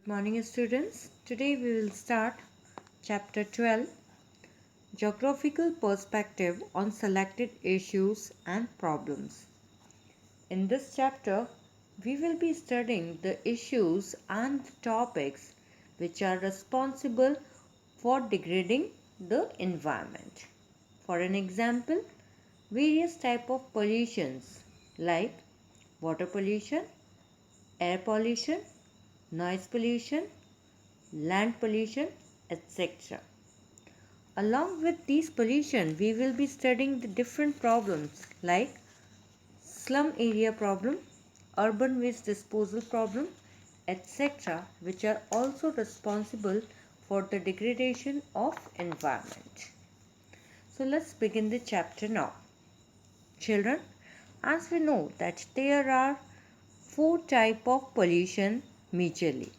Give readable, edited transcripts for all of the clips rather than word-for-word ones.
Good morning, students. Today we will start chapter 12, Geographical Perspective on Selected Issues and Problems. In this chapter, we will be studying the issues and topics which are responsible for degrading the environment. For an example, various types of pollutions like water pollution, air pollution, noise pollution, land pollution, etc. Along with these pollution, we will be studying the different problems like slum area problem, urban waste disposal problem, etc., which are also responsible for the degradation of environment. So let's begin the chapter now. Children, as we know that there are four types of pollution majorly,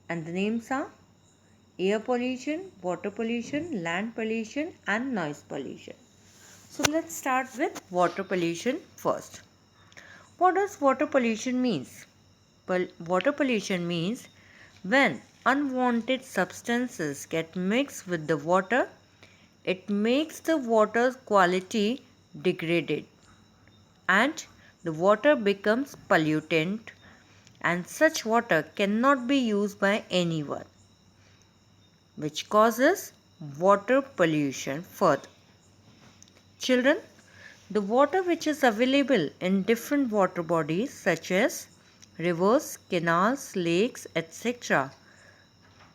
and the names are air pollution, water pollution, land pollution, and noise pollution. So let's start with water pollution first. What does water pollution means? Water pollution means when unwanted substances get mixed with the water, it makes the water's quality degraded and the water becomes pollutant, and such water cannot be used by anyone, which causes water pollution further. Children, the water which is available in different water bodies such as rivers, canals, lakes, etc.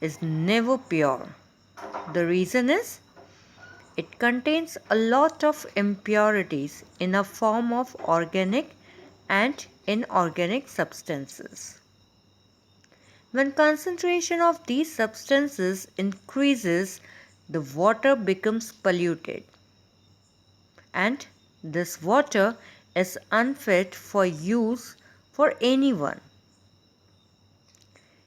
is never pure. The reason is it contains a lot of impurities in a form of organic and inorganic substances. When concentration of these substances increases, the water becomes polluted, and this water is unfit for use for anyone.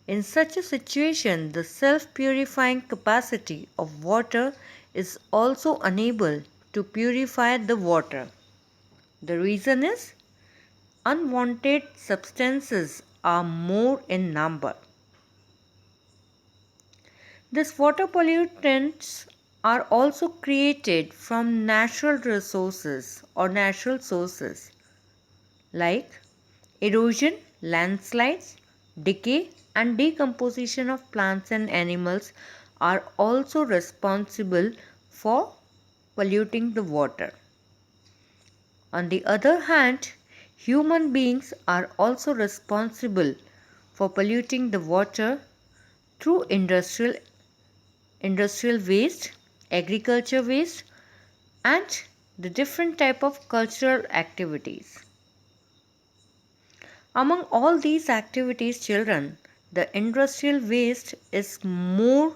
In such a situation, the self-purifying capacity of water is also unable to purify the water. The reason is unwanted substances are more in number. These water pollutants are also created from natural resources or natural sources like erosion, landslides, decay and decomposition of plants and animals are also responsible for polluting the water. On the other hand, human beings are also responsible for polluting the water through industrial waste, agriculture waste, and the different type of cultural activities. Among all these activities, children, the industrial waste is more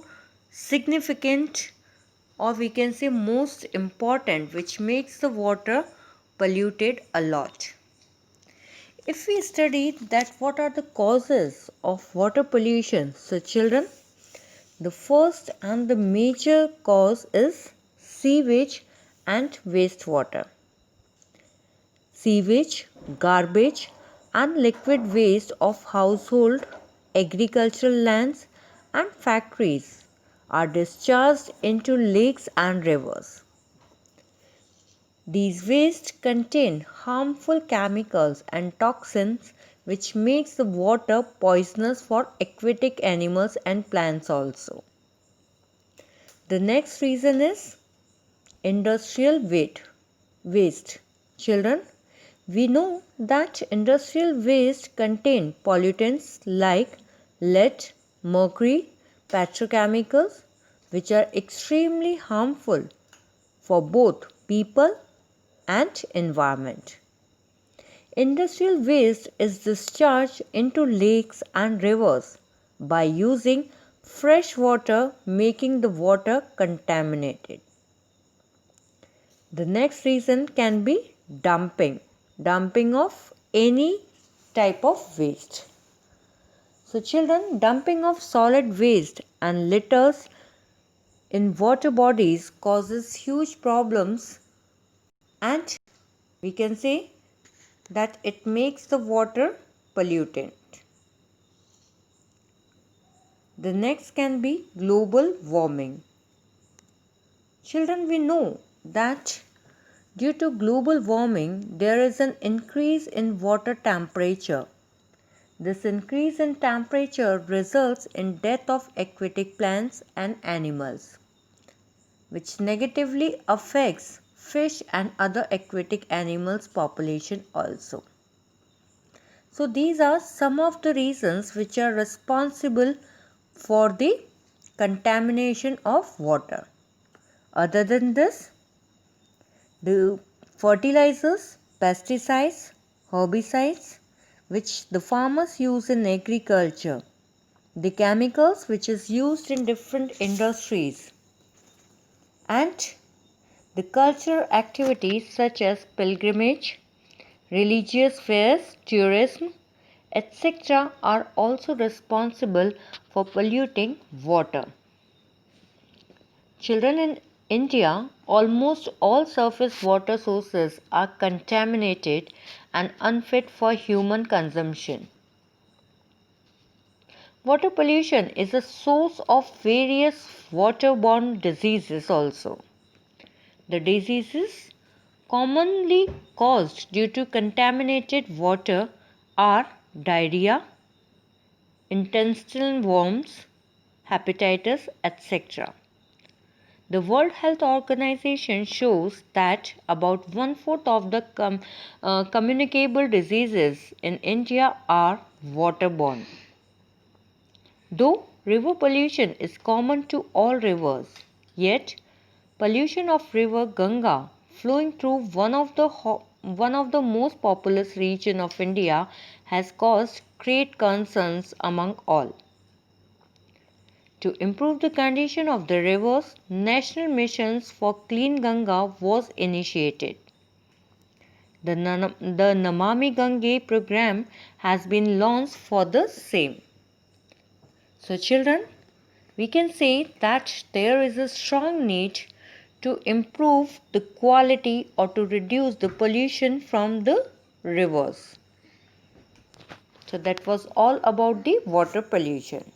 significant, or we can say most important, which makes the water polluted a lot. If we study that what are the causes of water pollution, so children, the first and the major cause is sewage and wastewater. Sewage, garbage and liquid waste of household, agricultural lands and factories are discharged into lakes and rivers. These wastes contain harmful chemicals and toxins which makes the water poisonous for aquatic animals and plants also. The next reason is industrial waste. Children, we know that industrial waste contain pollutants like lead, mercury, petrochemicals, which are extremely harmful for both people and environment. Industrial waste is discharged into lakes and rivers by using fresh water, making the water contaminated. The next reason can be dumping of any type of waste. So children, dumping of solid waste and litters in water bodies causes huge problems, and we can say that it makes the water pollutant. The next can be global warming. Children, we know that due to global warming, there is an increase in water temperature. This increase in temperature results in death of aquatic plants and animals, which negatively affects fish and other aquatic animals population also. So these are some of the reasons which are responsible for the contamination of water. Other than this, the fertilizers, pesticides, herbicides which the farmers use in agriculture, the chemicals which is used in different industries, and the cultural activities such as pilgrimage, religious fairs, tourism, etc. are also responsible for polluting water. Children, in India, almost all surface water sources are contaminated and unfit for human consumption. Water pollution is a source of various waterborne diseases also. The diseases commonly caused due to contaminated water are diarrhea, intestinal worms, hepatitis, etc. The World Health Organization shows that about one-fourth of the communicable diseases in India are waterborne. Though river pollution is common to all rivers, yet pollution of river Ganga flowing through one of the most populous region of India has caused great concerns among all. To improve the condition of the rivers, national missions for clean Ganga was initiated. The Namami Gange program has been launched for the same. So children, we can say that there is a strong need to improve the quality or to reduce the pollution from the rivers. So that was all about the water pollution.